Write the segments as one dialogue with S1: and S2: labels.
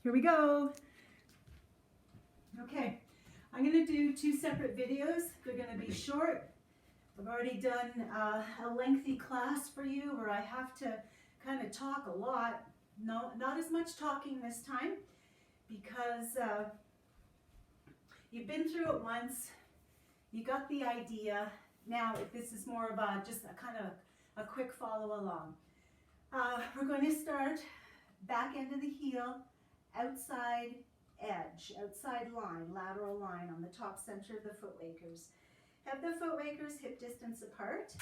S1: Here we go. Okay, I'm going to do 2 separate videos. They're going to be short. I've already done a lengthy class for you where I have to kind of talk a lot. No, not as much talking this time because you've been through it once. You got the idea. Now this is more of just a kind of a quick follow along. We're going to start back end of the heel, outside edge, outside line, lateral line on the top center of the foot wakers. Have the foot wakers hip distance apart.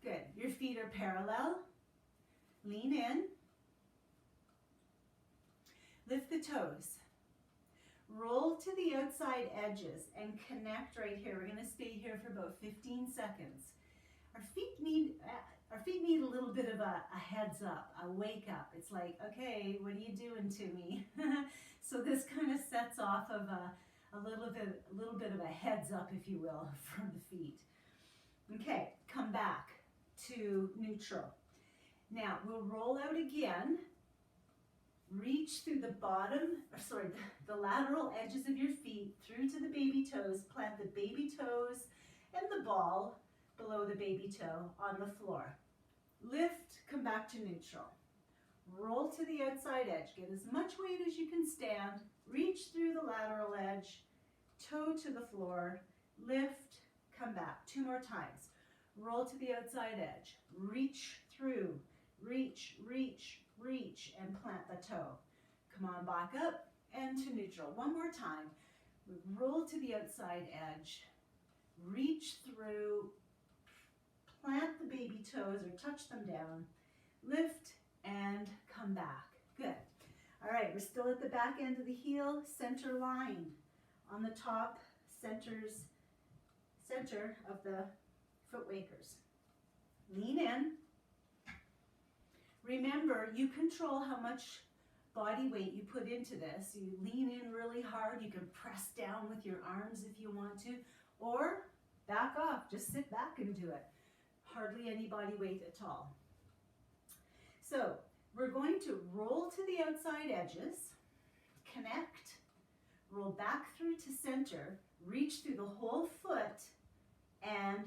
S1: Good. Your feet are parallel. Lean in. Lift the toes. Roll to the outside edges and connect right here. We're going to stay here for about 15 seconds. Our feet need a little bit of a heads up, a wake up. It's like, okay, what are you doing to me? So this kind of sets off of a little bit of a heads up, if you will, from the feet. Okay, come back to neutral. Now we'll roll out again. Reach through the the lateral edges of your feet through to the baby toes. Plant the baby toes and the ball below the baby toe on the floor. Lift, come back to neutral. Roll to the outside edge. Get as much weight as you can stand. Reach through the lateral edge, toe to the floor. Lift, come back. 2 more times. Roll to the outside edge. Reach through. Reach, reach, reach, and plant the toe. Come on back up and to neutral. 1 more time. Roll to the outside edge. Reach through. Plant the baby toes or touch them down. Lift and come back. Good. All right, we're still at the back end of the heel, center line on the top center of the foot wakers. Lean in. Remember, you control how much body weight you put into this. You lean in really hard. You can press down with your arms if you want to, or back off. Just sit back and do it. Hardly any body weight at all. So we're going to roll to the outside edges, connect, roll back through to center, reach through the whole foot, and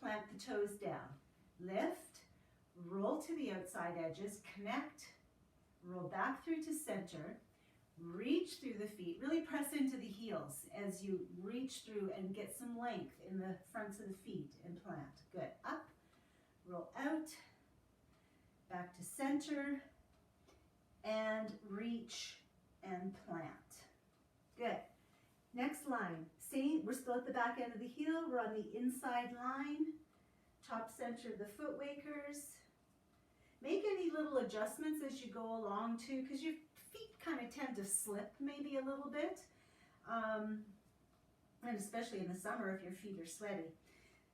S1: plant the toes down. Lift, roll to the outside edges, connect, roll back through to center, reach through the feet, really press into the heels as you reach through and get some length in the fronts of the feet and plant. Good. Up, roll out, back to center, and reach and plant. Good. Next line. Same, we're still at the back end of the heel. We're on the inside line, top center of the foot wakers. Make any little adjustments as you go along too, because your feet kind of tend to slip maybe a little bit, and especially in the summer if your feet are sweaty.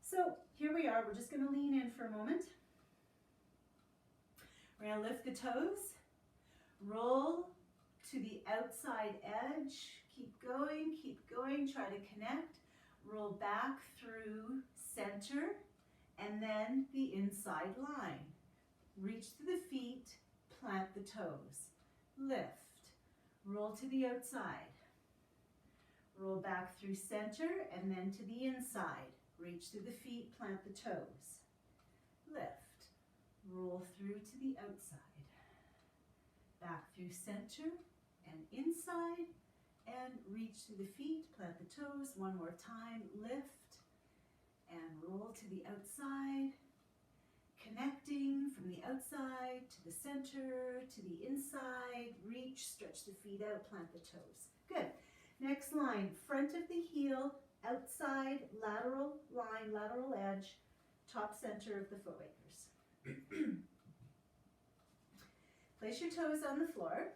S1: So here we are. We're just going to lean in for a moment. We're going to lift the toes, roll to the outside edge. Keep going, try to connect. Roll back through center and then the inside line. Reach to the feet, plant the toes. Lift, roll to the outside. Roll back through center and then to the inside. Reach through the feet, plant the toes. Lift, roll through to the outside. Back through center and inside, and reach through the feet, plant the toes. 1 more time. Lift and roll to the outside. Connecting from the outside to the center, to the inside. Reach, stretch the feet out, plant the toes. Good. Next line, front of the heel, outside, lateral line, lateral edge, top center of the foot wakers. Place your toes on the floor.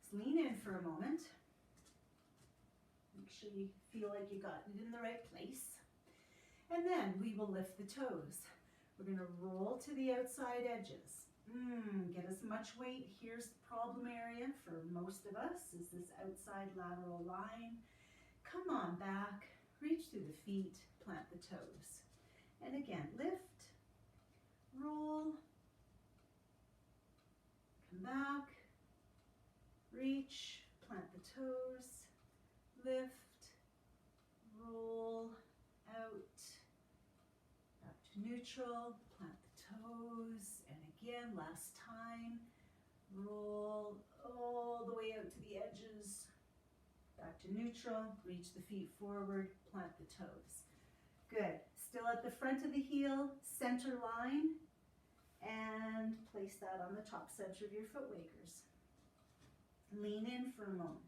S1: Just lean in for a moment. Make sure you feel like you got it in the right place. And then we will lift the toes. We're going to roll to the outside edges. Get as much weight. Here's the problem area for most of us, is this outside lateral line. Come on back, reach through the feet, plant the toes. And again, lift, roll, come back, reach, plant the toes, lift, roll out, back to neutral, plant the toes, and again, last time, roll all the way out to the edges, back to neutral, reach the feet forward, plant the toes. Good. Still at the front of the heel, center line, and place that on the top center of your foot wakers. Lean in for a moment.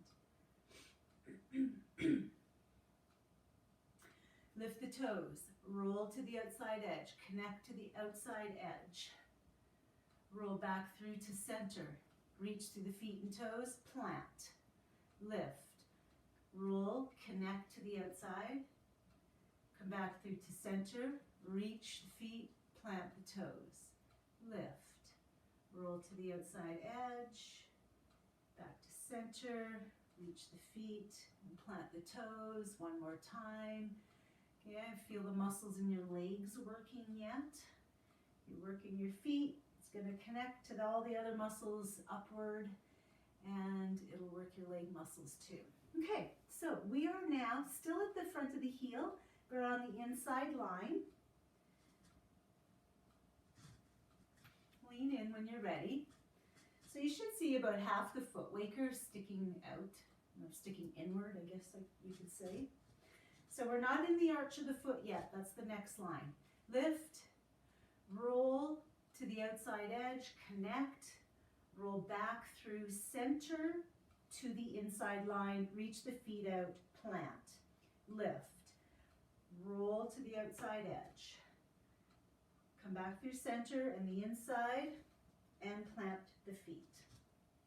S1: Lift the toes, roll to the outside edge, connect to the outside edge. Roll back through to center, reach through the feet and toes, plant, lift, roll, connect to the outside, come back through to center, reach the feet, plant the toes, lift, roll to the outside edge, back to center, reach the feet, and plant the toes. One more time. Okay, feel the muscles in your legs working yet. You're working your feet. It's going to connect to all the other muscles upward, and it'll work your leg muscles too. Okay, so we are now still at the front of the heel. We're on the inside line. Lean in when you're ready. So you should see about half the foot waker sticking out, sticking inward, I guess you could say. So we're not in the arch of the foot yet. That's the next line. Lift, roll to the outside edge, connect, roll back through center to the inside line, reach the feet out, plant, lift, roll to the outside edge, come back through center and the inside, and plant the feet.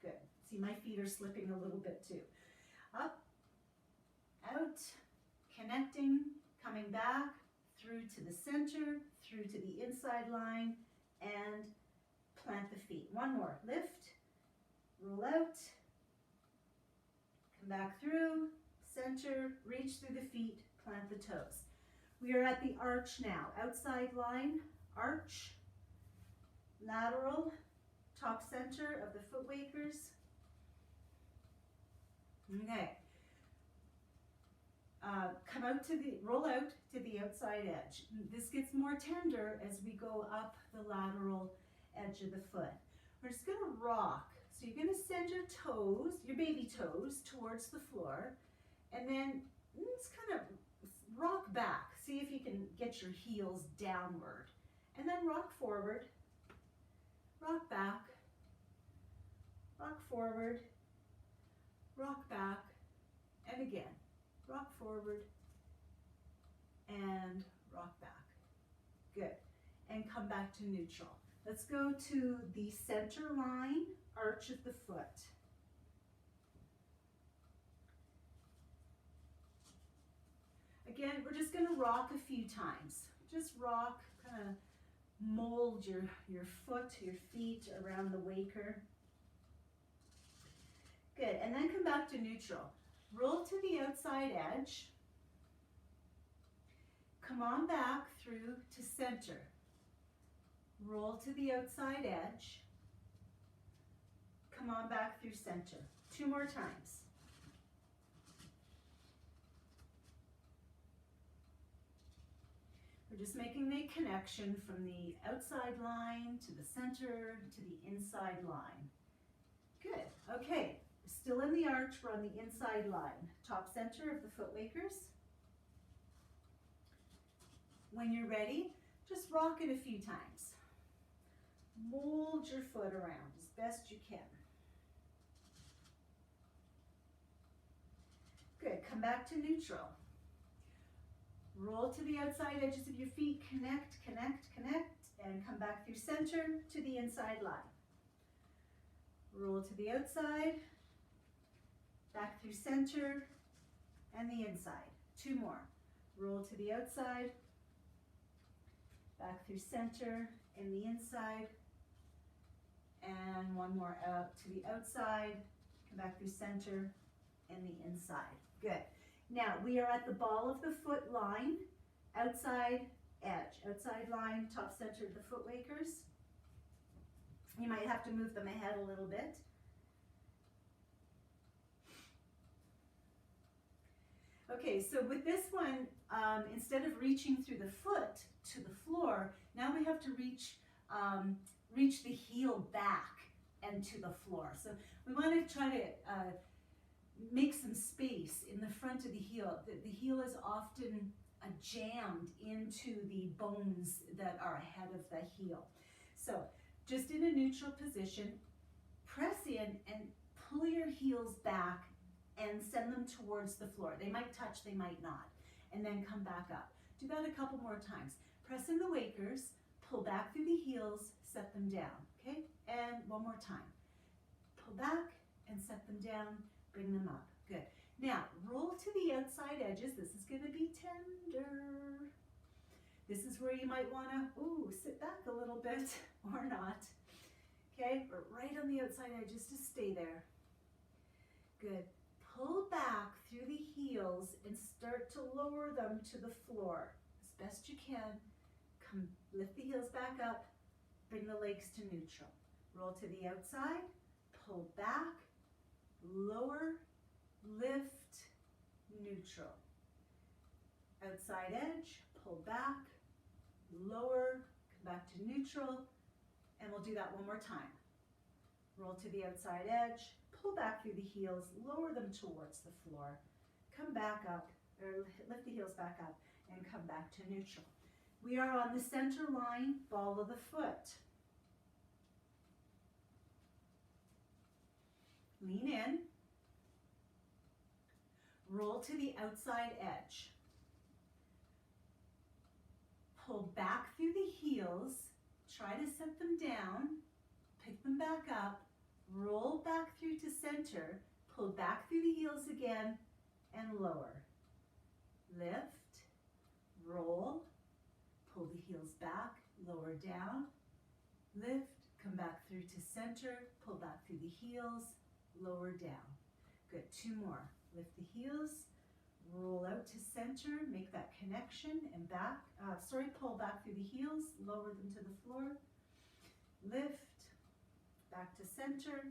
S1: Good. See, my feet are slipping a little bit too. Up, out, connecting, coming back, through to the center, through to the inside line, and plant the feet. One more. Lift, roll out, come back through, center, reach through the feet, plant the toes. We are at the arch now. Outside line, arch, lateral, top center of the foot wakers. Okay. Roll out to the outside edge. This gets more tender as we go up the lateral edge of the foot. We're just going to rock. So you're going to send your toes, your baby toes, towards the floor, and then just kind of rock back. See if you can get your heels downward. And then rock forward, rock back, rock forward, rock back, and again, rock forward and rock back. Good. And come back to neutral. Let's go to the center line, arch of the foot. Again, we're just going to rock a few times. Just rock, kind of mold your foot, your feet around the waker. Good, and then come back to neutral. Roll to the outside edge. Come on back through to center. Roll to the outside edge. Come on back through center. 2 more times. We're just making the connection from the outside line to the center to the inside line. Good. Okay. Still in the arch, we're on the inside line. Top center of the foot wakers. When you're ready, just rock it a few times. Mold your foot around as best you can. Good. Come back to neutral. Roll to the outside edges of your feet. Connect, connect, connect, and come back through center to the inside line. Roll to the outside, back through center, and the inside. 2 more. Roll to the outside, back through center, and the inside, and 1 more out to the outside, come back through center, and the inside. Good. Now, we are at the ball of the foot line, outside edge, outside line, top center of the foot wakers. You might have to move them ahead a little bit. Okay, so with this one, instead of reaching through the foot to the floor, now we have to reach the heel back and to the floor. So we want to try to make some space in the front of the heel. The heel is often jammed into the bones that are ahead of the heel. So just in a neutral position, press in and pull your heels back and send them towards the floor. They might touch, they might not. And then come back up. Do that a couple more times. Press in the wakers, pull back through the heels, set them down, okay? And one more time. Pull back and set them down, bring them up. Good. Now, roll to the outside edges. This is gonna be tender. This is where you might wanna, sit back a little bit or not. Okay, but right on the outside edges, just stay there. Good. Pull back through the heels and start to lower them to the floor as best you can. Come, lift the heels back up, bring the legs to neutral. Roll to the outside, pull back, lower, lift, neutral. Outside edge, pull back, lower, come back to neutral, and we'll do that one more time. Roll to the outside edge, pull back through the heels, lower them towards the floor, come back up, or lift the heels back up, and come back to neutral. We are on the center line, ball of the foot. Lean in, roll to the outside edge. Pull back through the heels, try to set them down, pick them back up, roll back through to center, pull back through the heels again, and lower. Lift, roll, pull the heels back, lower down, lift, come back through to center, pull back through the heels, lower down. Good, 2 more. Lift the heels, roll out to center, make that connection, and back, pull back through the heels, lower them to the floor, lift, back to center.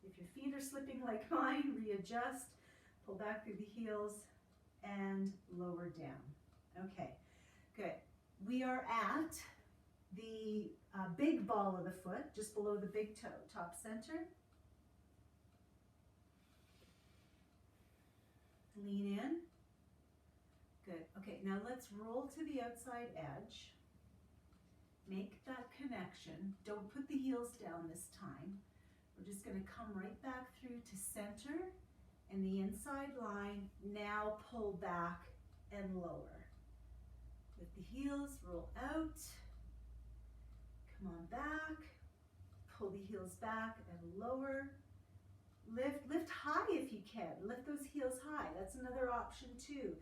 S1: If your feet are slipping like mine, readjust, pull back through the heels, and lower down. Okay, good. We are at the big ball of the foot, just below the big toe, top center. Lean in. Good. Okay, now let's roll to the outside edge. Make that connection. Don't put the heels down this time. We're just going to come right back through to center and the inside line. Now pull back and lower. Lift the heels, roll out. Come on back. Pull the heels back and lower. Lift high if you can. Lift those heels high. That's another option too.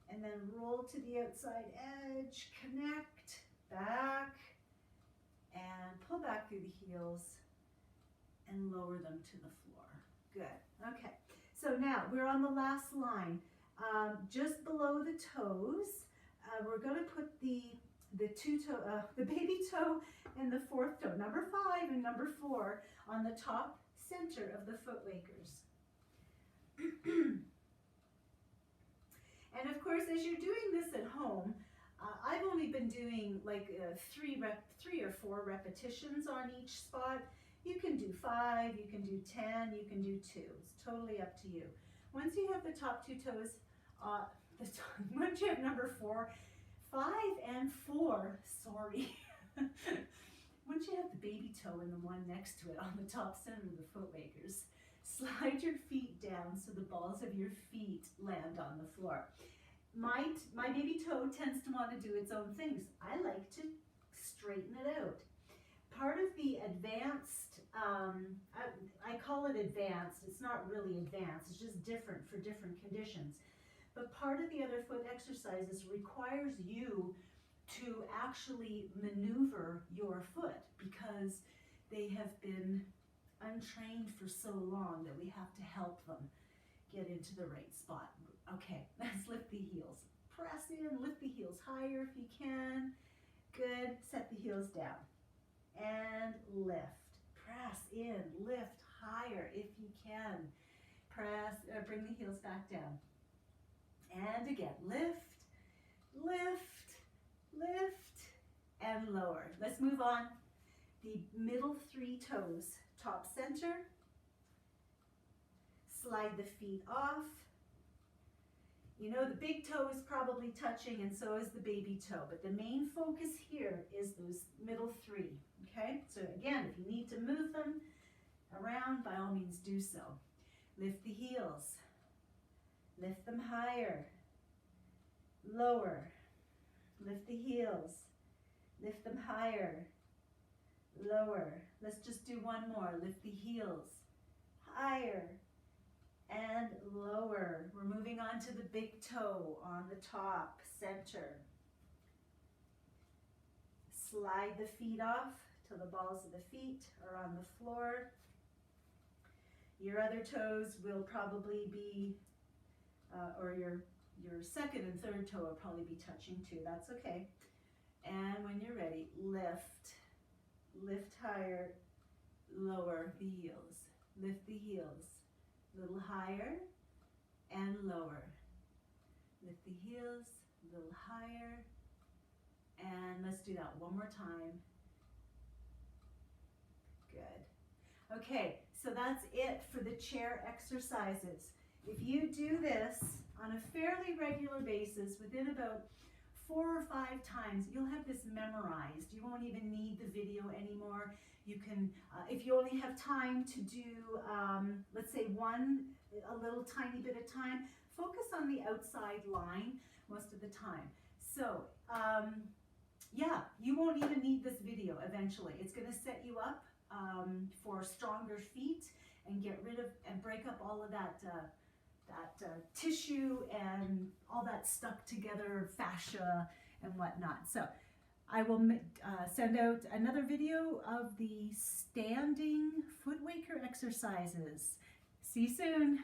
S1: And then roll to the outside edge, connect, back, and pull back through the heels and lower them to the floor. Good. Okay. So now we're on the last line. Just below the toes, we're going to put the baby toe and the fourth toe, number 5 and number 4, on the top center of the foot wakers. And of course, as you're doing this at home, I've only been doing like 3 or 4 repetitions on each spot. You can do 5, you can do 10, you can do 2. It's totally up to you. Once you have the top 2 toes, once you have number 4, 5 and 4, sorry. Once you have the baby toe and the one next to it on the top center of the foot wakers, slide your feet down so the balls of your feet land on the floor. My baby toe tends to want to do its own things. I like to straighten it out. Part of the advanced, I call it advanced, it's not really advanced, it's just different for different conditions. But part of the other foot exercises requires you to actually maneuver your foot because they have been untrained for so long that we have to help them get into the right spot. Okay, let's lift the heels. Press in, lift the heels higher if you can. Good, set the heels down. And lift. Press in, lift higher if you can. Press, bring the heels back down. And again, lift, lift, lift, and lower. Let's move on. The middle 3 toes, top center. Slide the feet off. You know the big toe is probably touching and so is the baby toe, but the main focus here is those middle 3, okay? So again, if you need to move them around, by all means do so. Lift the heels, lift them higher, lower, lift the heels, lift them higher, lower. Let's just do one more. Lift the heels, higher, and lower. We're moving on to the big toe on the top, center. Slide the feet off till the balls of the feet are on the floor. Your other toes will probably be, or your second and third toe will probably be touching too. That's okay. And when you're ready, lift. Lift higher, lower the heels. Lift the heels. A little higher and lower. Lift the heels, a little higher, and let's do that one more time. Good. Okay, so that's it for the chair exercises. If you do this on a fairly regular basis, within about 4 or 5 times, you'll have this memorized. You won't even need the video anymore. You can, if you only have time to do, let's say a little tiny bit of time, focus on the outside line most of the time. So, yeah, you won't even need this video eventually. It's going to set you up for stronger feet and get rid of and break up all of that tissue and all that stuck together fascia and whatnot. So I will send out another video of the standing foot waker exercises. See you soon.